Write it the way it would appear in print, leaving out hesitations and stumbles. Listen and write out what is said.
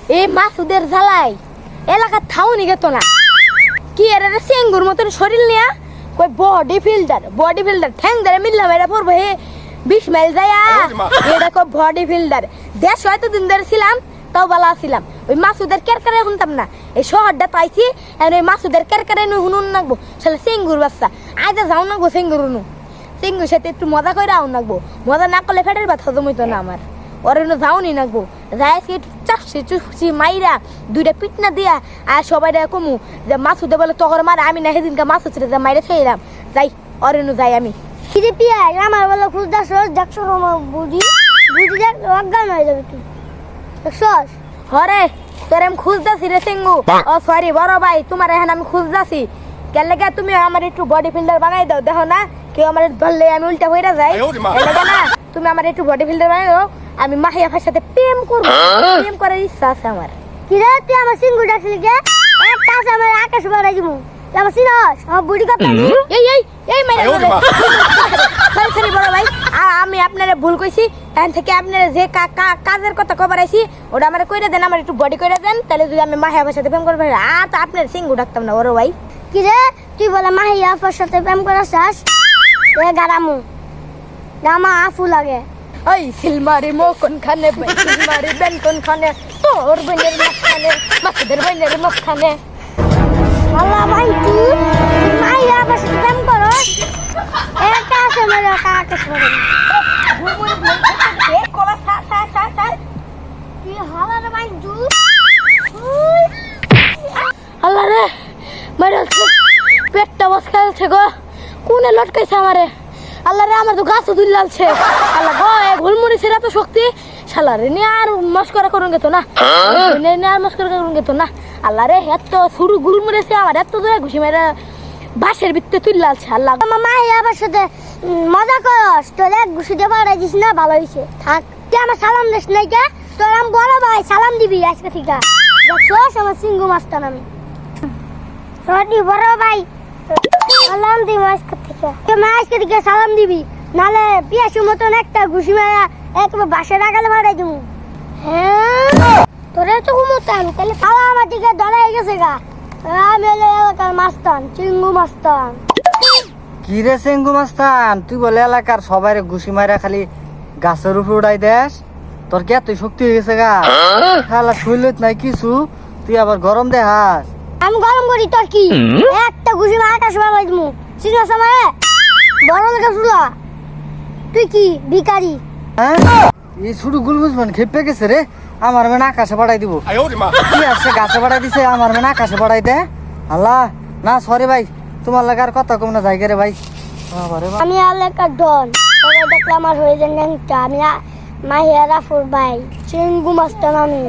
এই মাসুদের জ্বালাই এলাকা থাউনি গেত না কি এর সিঙ্গুর মতন শরীর নিয়া কই বডি ফিল্ডার ঠ্যাং ধরে মিললাম এটা পড়বো হে 20 মাইল যায় এটা কো বডি ফিল্ডার দেশ হয়তো দিন ধরে ছিলাম তাও বালা ছিলাম ওই মাসুদের কেরকারে শুনতাম না এই শহরটা পাইছি আর ওই মাসুদের কেরকারে নুন নাকবো শালা সিঙ্গুর বাচ্চা আইতে যাও নাকবো সিঙ্গুর সাথে একটু মজা করে আউন নাকবো মজা না করলে ফেটের ব্যথা জমিত না আমার ওর যাওনি নাকবো যাই একটু চাপসি মাইরা দুইটা পিটনা দিয়া আর সবাই কমু যে মাসুদে বলে তখন মারে আমি না সেদিনকে মাসুদ ছিল যে মাইরে খেলাম যাই ওর যাই আমি কিরে পিয়া আমার বলে খুঁজদাস দেখছো বুঝি দেখ অজ্ঞান হয়ে যাবে তুই দেখছস হরে তোর আমি খুঁজতাছি রে সিঙ্গু ও সরি বড় ভাই তোমার এখন আমি খুঁজতাছি কেন লেগে তুমি আমার একটু বডি ফিল্ডার বানাই দাও দেখো না কেউ আমার ধরলে আমি উল্টা হয়ে যাই না তুমি আমার একটু বডি ফিল্ডার বানাই দাও আমি মাহিয়াফার সাথে প্রেম করবো প্রেম করার ইচ্ছা আছে আমার কিরে তুই আমার সিঙ্গু ডাকছিলি কে একটা আছে আমার আকাশ বাড়াই দিমু আমার সিনস আমার বুড়ি কথা এই মাইরা সরি বড় ভাই আমি আপনারা ভুল কইছি এখান থেকে আপনারা যে কাজের কথা কবার আইছি ওটা আমার কইরা দেন আমার একটু বডি কইরা দেন তাহলে যদি আমি মাহিয়াফার সাথে প্রেম করবো তো আপনার সিঙ্গু ডাকতাম না বড় ভাই কিরে তুই বলে মাহিয়াফার সাথে প্রেম করাছাস এ গারামু রামা আফু লাগে ওই সিলমারি মো কোনখানে সিলমারি বেন কোনখানে তোর বোনের মুখখানে মাসুদের বোনের মুখখানে আল্লাহ ভাই তুই মাহিয়াফার সাথে প্রেম করস একটা আছে আমার আকাশ বাড়াই কি হালা রে ভাই তুই আল্লাহ রে মাইরালছে পেটটা বস খেলছে গো কোনে লটকাইছে আমারে আল্লাহ রে আমার তো গাছ দুলালছে আল্লাহ গো এ ঘুলমুড়িছে এত শক্তি শালা রে নিয়ে আর মস্করা করুন গেতো না নিয়ে আর মস্করা করুন গেতো না আল্লাহ রে এত শুরু ঘুলমুড়িছে আমার এত দূরে ঘুষি মেরে বাঁশের ভিতরে তুললালছে আল্লাহ আমার মাহিয়াফার সাথে মজা করস তোর এক ঘুষি দিয়ে বাড়াই দিস না ভালো হয়েছে থাক তুই আমার সালাম দিস নাই কে তোর আমি বড় ভাই সালাম দিবি আজকে থেকে দেখছস আমার সিঙ্গু মাস্তান আমি সরি বড় ভাই সালাম দিবি আজকে থেকে তুই আজকে থেকে সালাম দিবি নালে পিয়াসু মতন একটা ঘুষি মারা একবার বাসে রাখালে বাড়াই দিব হ্যাঁ তোরে তো ঘুমোতাম তাহলে খাওয়া আমার দিকে ধরাই গেছে গা আমি হলো এলাকার মাস্তান চিঙ্গু মাস্তান কি রে সিঙ্গু মাস্তান তুই বলে এলাকার সবাই ঘুষি মারা খালি গাছের উপর উড়াই দেস তোর কি এত শক্তি হয়ে গেছে গা খালা শৈলত নাই কিছু তুই আবার গরম দেখাস আমি গরম করি তোর কি একটা ঘুষি মারা আকাশ বাড়াই দিমু চিনাস আমারে বড় লেখা শুলা তুই কি ভিখারি হ্যাঁ এই শুধু গুলগুজ মানে খেপে গেছে রে আমার মেয়ে আকাশে পাঠাই দিব কি আসছে গাছে পাঠাই দিছে আমার মেয়ে আকাশে পাঠাই দে আল্লাহ না সরি ভাই তোমার লাগে আর কথা কম না জায়গা রে ভাই আমি এলাকার ডন সবাই দেখলে আমার হয়ে যান আমি মাহিয়া রাফুর ভাই চিঙ্গু মাস্তান আমি